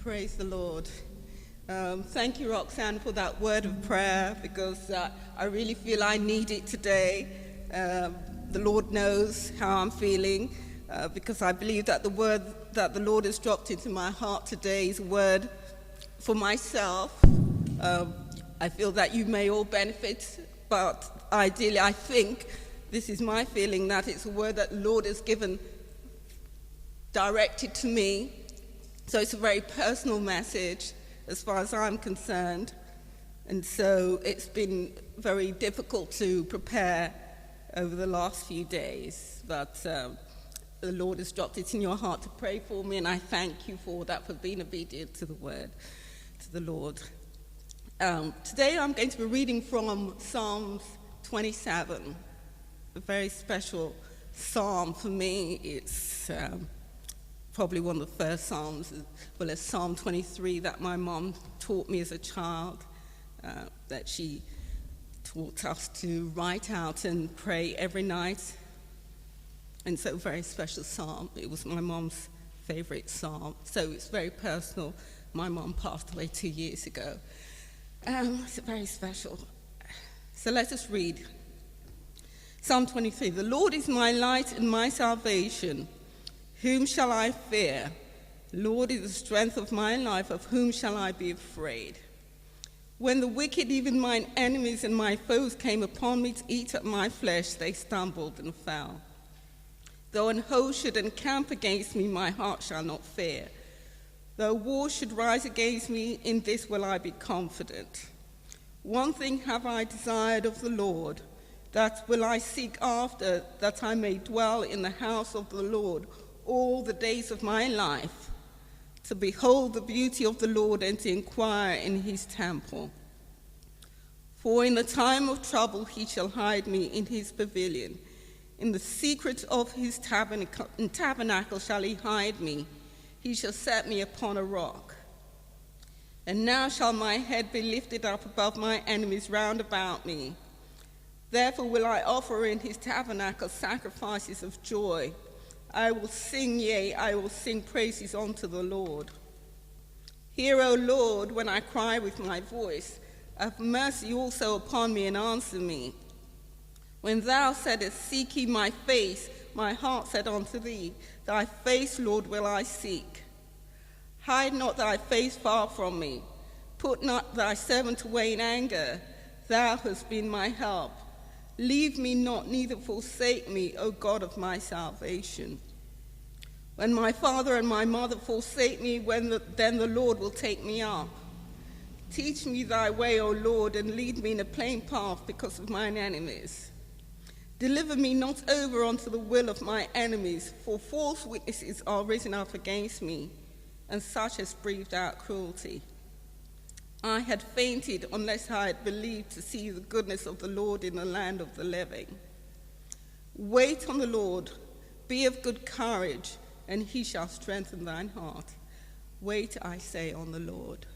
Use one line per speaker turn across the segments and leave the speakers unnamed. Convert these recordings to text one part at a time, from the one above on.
Praise the Lord. Thank you, Roxanne, for that word of prayer, because I really feel I need it today. The Lord knows how I'm feeling, because I believe that the word that the Lord has dropped into my heart today is a word for myself. I feel that you may all benefit, but ideally I think this is my feeling, that it's a word that the Lord has given directed to me. So it's a very personal message as far as I'm concerned. And so it's been very difficult to prepare over the last few days. But the Lord has dropped it in your heart to pray for me, and I thank you for that, for being obedient to the word, to the Lord. Today I'm going to be reading from Psalms 27, a very special psalm for me. It's probably one of the first psalms, well, as Psalm 23 that my mom taught me as a child, that she taught us to write out and pray every night. And so, a very special psalm. It was my mom's favorite psalm, so it's very personal. My mom passed away 2 years ago. It's very special. So let us read. Psalm 23. The Lord is my light and my salvation. Whom shall I fear? Lord is the strength of my life. Of whom shall I be afraid? When the wicked, even mine enemies and my foes, came upon me to eat up my flesh, they stumbled and fell. Though an host should encamp against me, my heart shall not fear. Though war should rise against me, in this will I be confident. One thing have I desired of the Lord, that will I seek after, that I may dwell in the house of the Lord all the days of my life, to behold the beauty of the Lord and to inquire in his temple. For in the time of trouble he shall hide me in his pavilion. In the secret of his tabernacle shall he hide me. He shall set me upon a rock. And now shall my head be lifted up above my enemies round about me. Therefore will I offer in his tabernacle sacrifices of joy. I will sing, yea, I will sing praises unto the Lord. Hear, O Lord, when I cry with my voice. Have mercy also upon me and answer me. When thou saidst, seek ye my face, my heart said unto thee, thy face, Lord, will I seek. Hide not thy face far from me. Put not thy servant away in anger. Thou hast been my help. Leave me not, neither forsake me, O God of my salvation. When my father and my mother forsake me, then the Lord will take me up. Teach me thy way, O Lord, and lead me in a plain path because of mine enemies. Deliver me not over unto the will of my enemies, for false witnesses are risen up against me, and such as breathed out cruelty. I had fainted unless I had believed to see the goodness of the Lord in the land of the living. Wait on the Lord, be of good courage, and he shall strengthen thine heart. Wait, I say, on the Lord.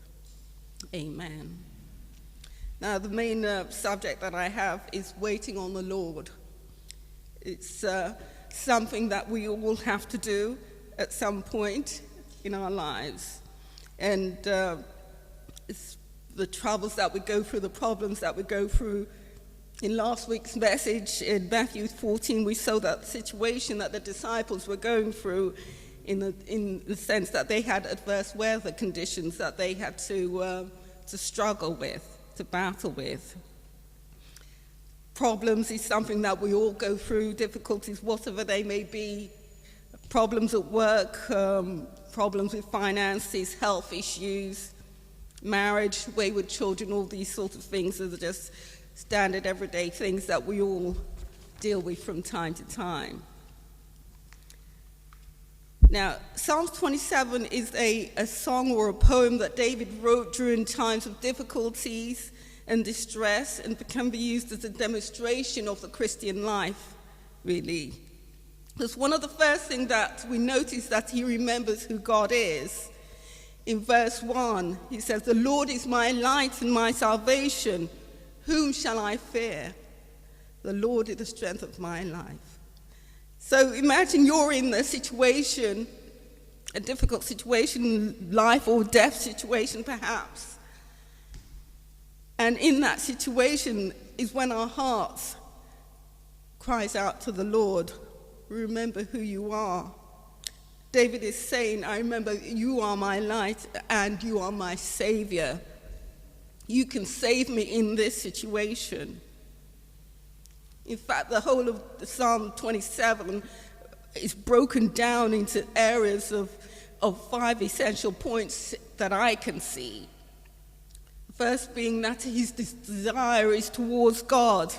Amen. Now, the main subject that I have is waiting on the Lord. It's something that we all have to do at some point in our lives. And it's the troubles that we go through, the problems that we go through. In last week's message in Matthew 14, we saw that situation that the disciples were going through in the sense that they had adverse weather conditions that they had to struggle with, to battle with. Problems is something that we all go through, difficulties, whatever they may be, problems at work, problems with finances, health issues, marriage, wayward children, all these sorts of things are just standard everyday things that we all deal with from time to time. Now, Psalms 27 is a song or a poem that David wrote during times of difficulties and distress, and can be used as a demonstration of the Christian life, really. Because one of the first things that we notice that he remembers who God is. In verse 1, he says, the Lord is my light and my salvation. Whom shall I fear? The Lord is the strength of my life. So imagine you're in a situation a difficult situation, life or death situation perhaps. And in that situation is when our hearts cries out to the Lord, remember who you are. David is saying, I remember you are my light and you are my savior. You can save me in this situation. In fact, the whole of Psalm 27 is broken down into areas of 5 essential points that I can see. First being that his desire is towards God.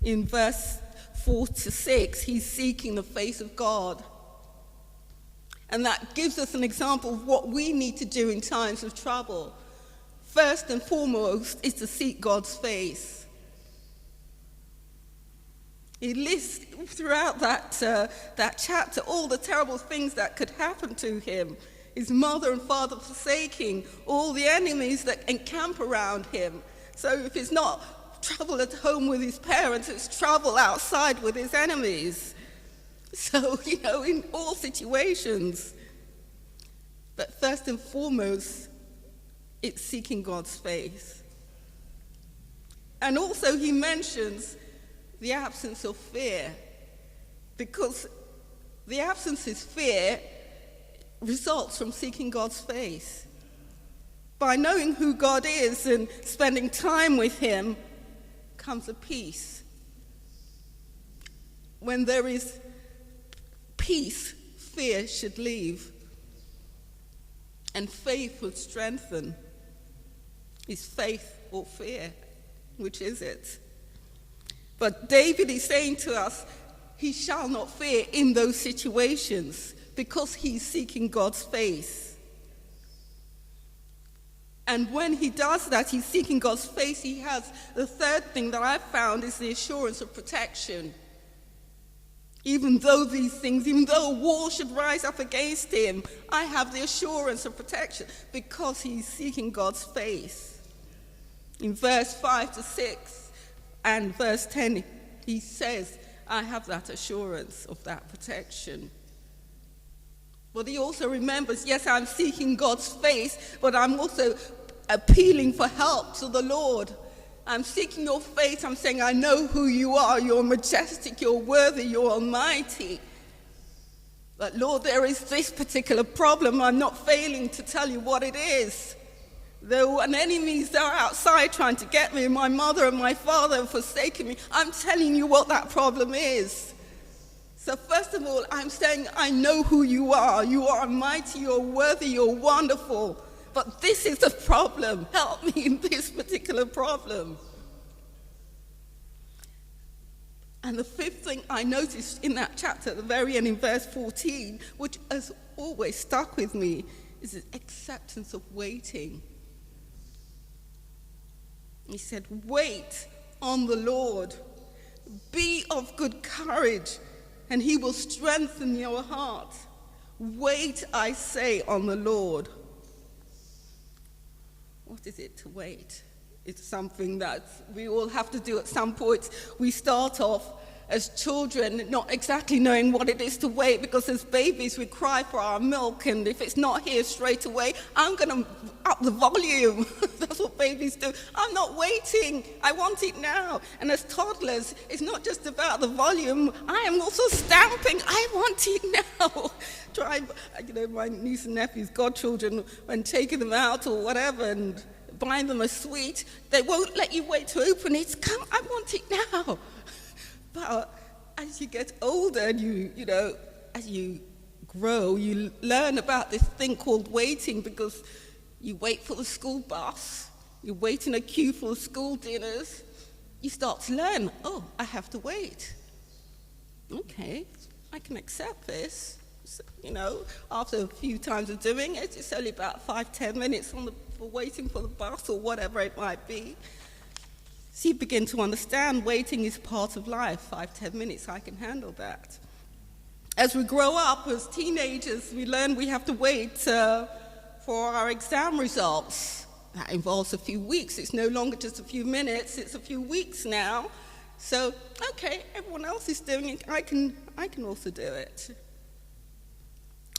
In verse 4 to 6, he's seeking the face of God. And that gives us an example of what we need to do in times of trouble. First and foremost is to seek God's face. He lists throughout that chapter all the terrible things that could happen to him. His mother and father forsaking, all the enemies that encamp around him. So if it's not trouble at home with his parents, it's trouble outside with his enemies. So, in all situations. But first and foremost, it's seeking God's face. And also he mentions the absence of fear, because the absence of fear results from seeking God's face. By knowing who God is and spending time with him comes a peace. When there is peace, fear should leave, and faith would strengthen. Is faith or fear? Which is it? But David is saying to us, he shall not fear in those situations because he's seeking God's face. And when he does that, he's seeking God's face, he has the third thing that I've found is the assurance of protection. Even though a war should rise up against him, I have the assurance of protection because he's seeking God's face. In verse 5 to 6 and verse 10, he says, I have that assurance of that protection. But he also remembers, yes, I'm seeking God's face, but I'm also appealing for help to the Lord. I'm seeking your face. I'm saying, I know who you are. You're majestic, you're worthy, you're almighty. But Lord, there is this particular problem. I'm not failing to tell you what it is. There are enemies that are outside trying to get me. My mother and my father have forsaken me. I'm telling you what that problem is. So first of all, I'm saying, I know who you are. You are mighty, you're worthy, you're wonderful. But this is the problem. Help me in this particular problem. And the fifth thing I noticed in that chapter at the very end in verse 14, which has always stuck with me, is the acceptance of waiting. He said, wait on the Lord. Be of good courage, and he will strengthen your heart. Wait, I say, on the Lord. What is it to wait? It's something that we all have to do at some point. We start off as children not exactly knowing what it is to wait, because as babies we cry for our milk, and if it's not here straight away, I'm going to up the volume. That's what babies do. I'm not waiting. I want it now. And as toddlers, it's not just about the volume. I am also stamping. I want it now. My niece and nephew's godchildren, when taking them out or whatever and buying them a sweet, they won't let you wait to open it. Come, I want it now. But as you get older and as you grow, you learn about this thing called waiting, because you wait for the school bus, you wait in a queue for school dinners, you start to learn, oh, I have to wait. Okay, I can accept this. So, after a few times of doing it, it's only about 5-10 minutes for waiting for the bus or whatever it might be. So you begin to understand waiting is part of life. 5-10 minutes, I can handle that. As we grow up, as teenagers, we learn we have to wait for our exam results. That involves a few weeks. It's no longer just a few minutes, it's a few weeks now. So, okay, everyone else is doing it, I can also do it.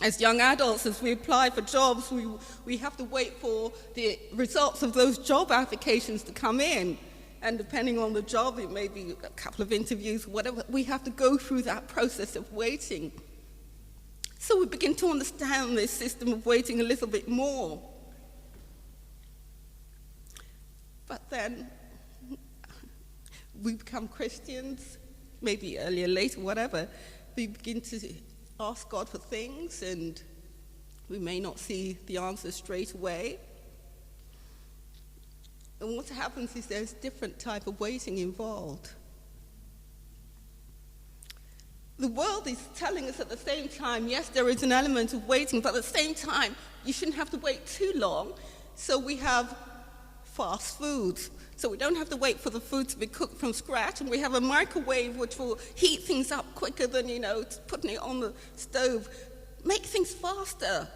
As young adults, as we apply for jobs, we have to wait for the results of those job applications to come in. And depending on the job, it may be a couple of interviews, whatever. We have to go through that process of waiting. So we begin to understand this system of waiting a little bit more. But then we become Christians, maybe earlier, later, whatever. We begin to ask God for things, and we may not see the answer straight away. And what happens is there's a different type of waiting involved. The world is telling us at the same time, yes, there is an element of waiting, but at the same time, you shouldn't have to wait too long. So we have fast foods. So we don't have to wait for the food to be cooked from scratch, and we have a microwave which will heat things up quicker than, putting it on the stove. Make things faster.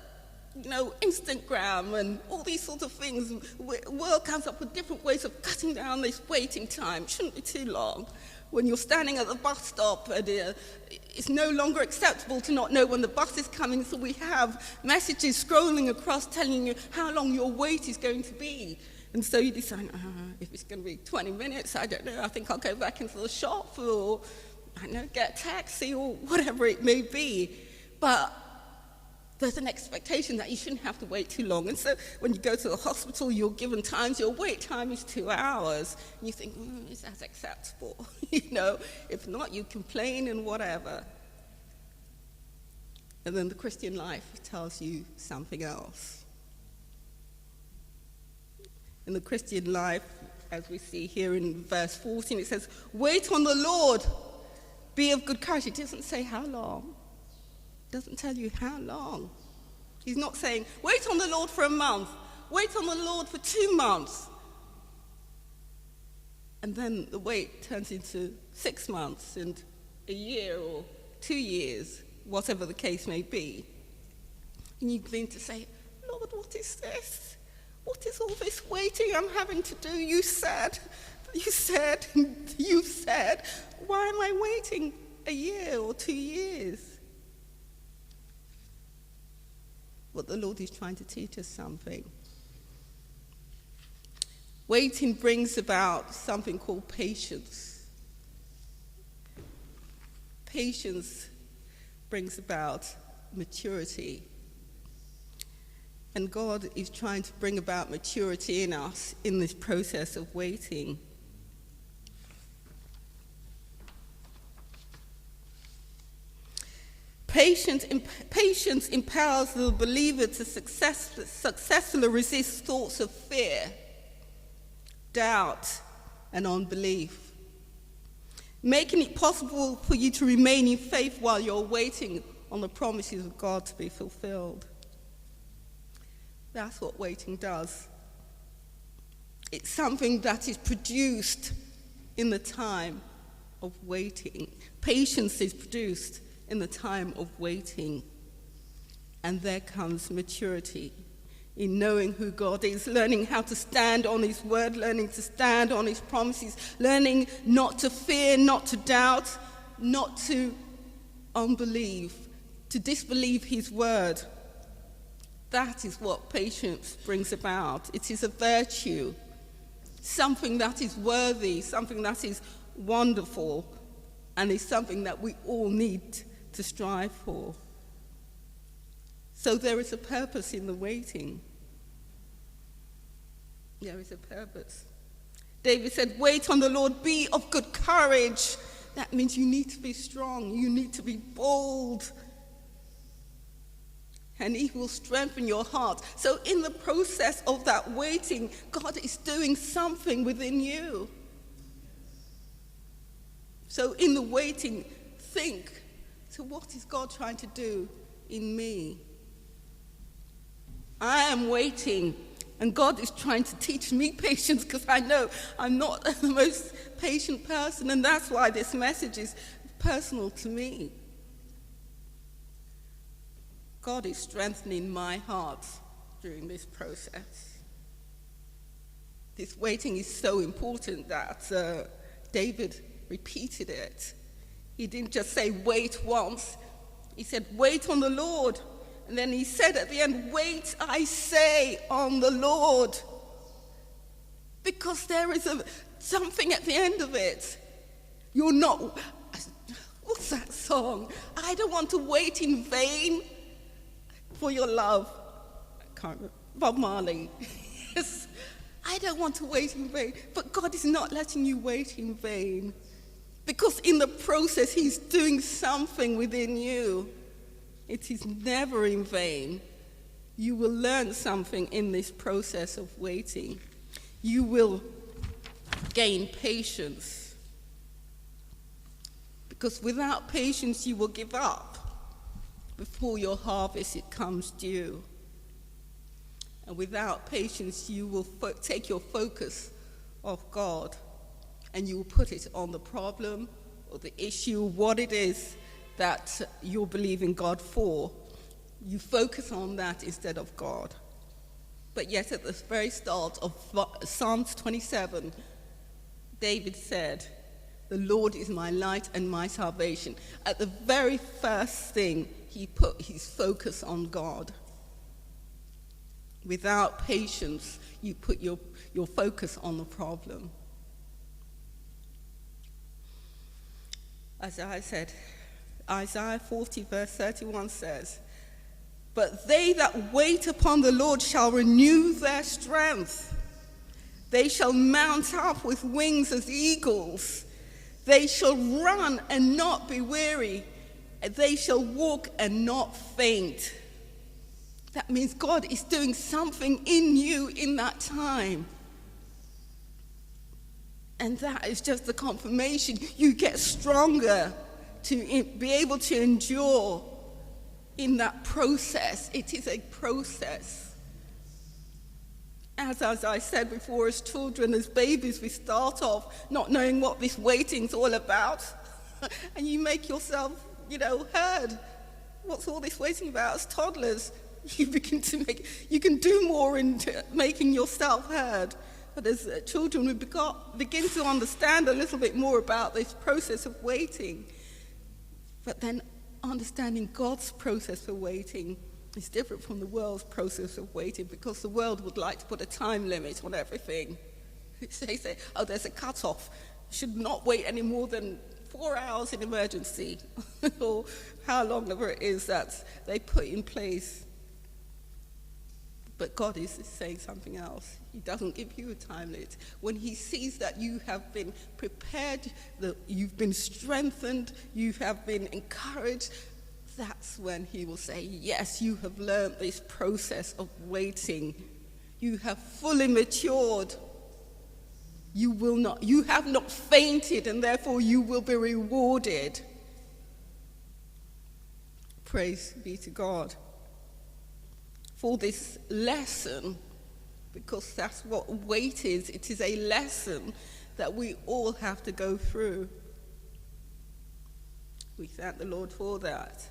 Instagram and all these sorts of things. The world comes up with different ways of cutting down this waiting time. It shouldn't be too long. When you're standing at the bus stop, and it's no longer acceptable to not know when the bus is coming, so we have messages scrolling across telling you how long your wait is going to be. And so you decide, if it's going to be 20 minutes, I don't know, I think I'll go back into the shop, or, get a taxi, or whatever it may be. But there's an expectation that you shouldn't have to wait too long. And so when you go to the hospital, you're given times, your wait time is 2 hours. And you think, is that acceptable? If not, you complain and whatever. And then the Christian life tells you something else. In the Christian life, as we see here in verse 14, it says, wait on the Lord, be of good courage. It doesn't say how long. It doesn't tell you how long. He's not saying, wait on the Lord for a month, wait on the Lord for 2 months. And then the wait turns into 6 months and a year or 2 years, whatever the case may be. And you begin to say, Lord, what is this? What is all this waiting I'm having to do? You said, why am I waiting a year or 2 years? But the Lord is trying to teach us something. Waiting brings about something called patience. Patience brings about maturity. And God is trying to bring about maturity in us in this process of waiting. Patience empowers the believer to successfully resist thoughts of fear, doubt, and unbelief, making it possible for you to remain in faith while you're waiting on the promises of God to be fulfilled. That's what waiting does. It's something that is produced in the time of waiting. Patience is produced in the time of waiting. And there comes maturity in knowing who God is, learning how to stand on his word, learning to stand on his promises, learning not to fear, not to doubt, not to unbelieve, to disbelieve his word. That is what patience brings about. It is a virtue, something that is worthy, something that is wonderful, and is something that we all need to strive for. So there is a purpose in the waiting. There is a purpose. David said, wait on the Lord, be of good courage. That means you need to be strong, you need to be bold, and he will strengthen your heart. So in the process of that waiting, God is doing something within you. So in the waiting, think, so what is God trying to do in me? I am waiting, and God is trying to teach me patience, because I know I'm not the most patient person, and that's why this message is personal to me. God is strengthening my heart during this process. This waiting is so important that David repeated it. He didn't just say wait once. He said, wait on the Lord. And then he said at the end, wait, I say, on the Lord. Because there is something at the end of it. You're not, what's that song? I don't want to wait in vain for your love. I can't remember. Bob Marley. Yes. I don't want to wait in vain. But God is not letting you wait in vain. Because in the process, he's doing something within you. It is never in vain. You will learn something in this process of waiting. You will gain patience. Because without patience, you will give up before your harvest it comes due. And without patience, you will take your focus off God and you will put it on the problem or the issue, what it is that you're believing God for. You focus on that instead of God. But yet at the very start of Psalms 27, David said, the Lord is my light and my salvation. At the very first thing, he put his focus on God. Without patience, you put your focus on the problem. As I said, Isaiah 40 verse 31 says, but they that wait upon the Lord shall renew their strength. They shall mount up with wings as eagles. They shall run and not be weary. They shall walk and not faint. That means God is doing something in you in that time. And that is just the confirmation. You get stronger to be able to endure in that process. It is a process. As I said before, as children, as babies, we start off not knowing what this waiting's all about. And you make yourself, heard. What's all this waiting about? As toddlers, you can do more in making yourself heard. But as children, we begin to understand a little bit more about this process of waiting. But then understanding God's process for waiting is different from the world's process of waiting, because the world would like to put a time limit on everything. They say, there's a cutoff. You should not wait any more than 4 hours in emergency, or how long ever it is that they put in place. But God is saying something else. He doesn't give you a time limit. When he sees that you have been prepared, that you've been strengthened, you have been encouraged, that's when he will say, yes, you have learned this process of waiting. You have fully matured. You have not fainted, and therefore you will be rewarded. Praise be to God for this lesson, because that's what wait is. It is a lesson that we all have to go through. We thank the Lord for that.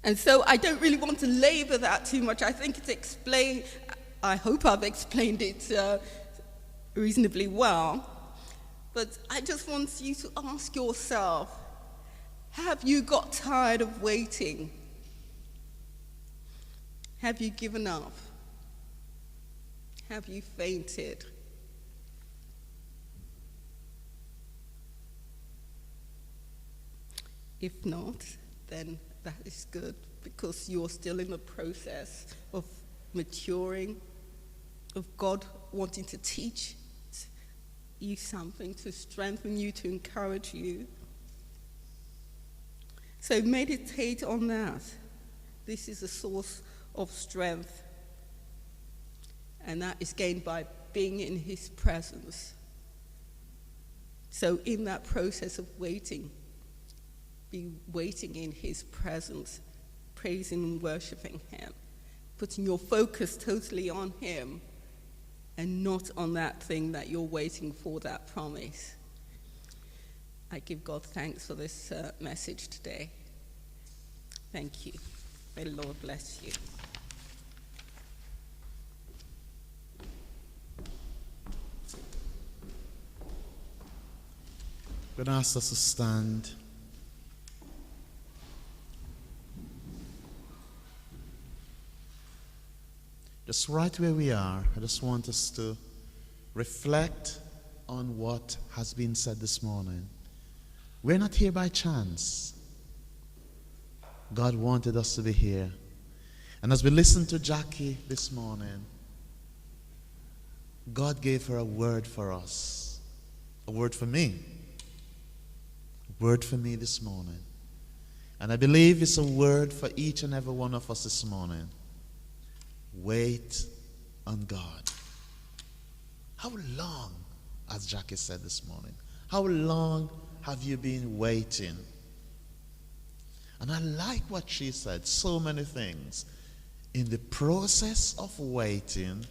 And so I don't really want to labor that too much. I think it's explained. I hope I've explained it reasonably well. But I just want you to ask yourself, have you got tired of waiting? Have you given up? Have you fainted? If not, then that is good, because you're still in the process of maturing, of God wanting to teach you something, to strengthen you, to encourage you. So meditate on that. This is a source of strength, and that is gained by being in his presence. So in that process of waiting, be waiting in his presence, praising and worshiping him, putting your focus totally on him and not on that thing that you're waiting for, that promise. I give God thanks for this message today. Thank you. May the Lord bless you.
I'm going to ask us to stand. Just right where we are, I just want us to reflect on what has been said this morning. We're not here by chance. God wanted us to be here. And as we listen to Jacqui this morning, God gave her a word for us, a word for me, a word for me this morning. And I believe it's a word for each and every one of us this morning. Wait on God. How long, as Jacqui said this morning, how long have you been waiting? And I like what she said, so many things. In the process of waiting,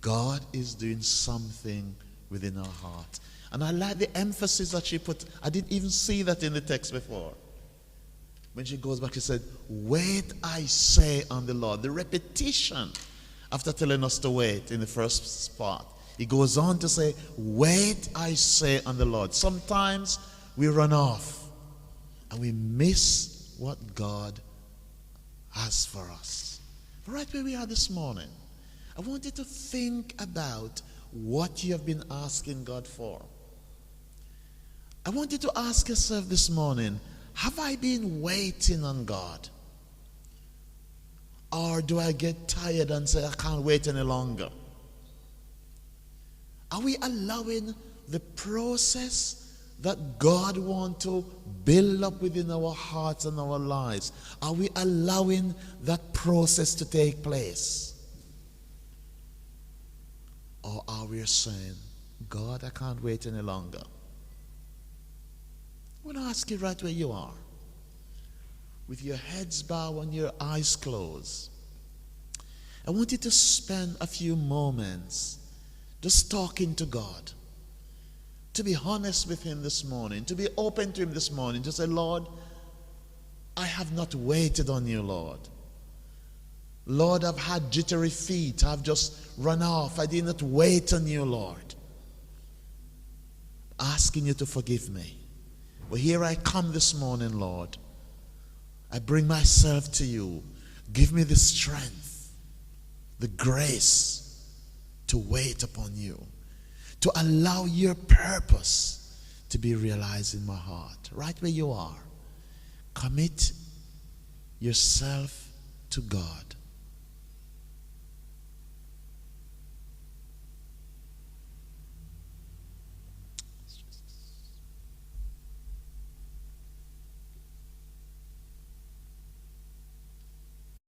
God is doing something within our heart. And I like the emphasis that she put. I didn't even see that in the text before. When she goes back, she said, wait, I say, on the Lord. The repetition after telling us to wait in the first part. He goes on to say, wait, I say, on the Lord. Sometimes we run off and we miss what God has for us. Right where we are this morning, I want you to think about what you have been asking God for. I want you to ask yourself this morning, have I been waiting on God? Or do I get tired and say, I can't wait any longer? Are we allowing the process that God wants to build up within our hearts and our lives? Are we allowing that process to take place? Or are we saying, God, I can't wait any longer? I want to ask you right where you are, with your heads bowed and your eyes closed. I want you to spend a few moments just talking to God, to be honest with Him this morning, to be open to Him this morning, to say, Lord, I have not waited on you, Lord. Lord, I've had jittery feet. I've just run off. I did not wait on you, Lord. Asking you to forgive me. But here I come this morning, Lord. I bring myself to you. Give me the strength, the grace to wait upon you, to allow your purpose to be realized in my heart. Right where you are, commit yourself to God.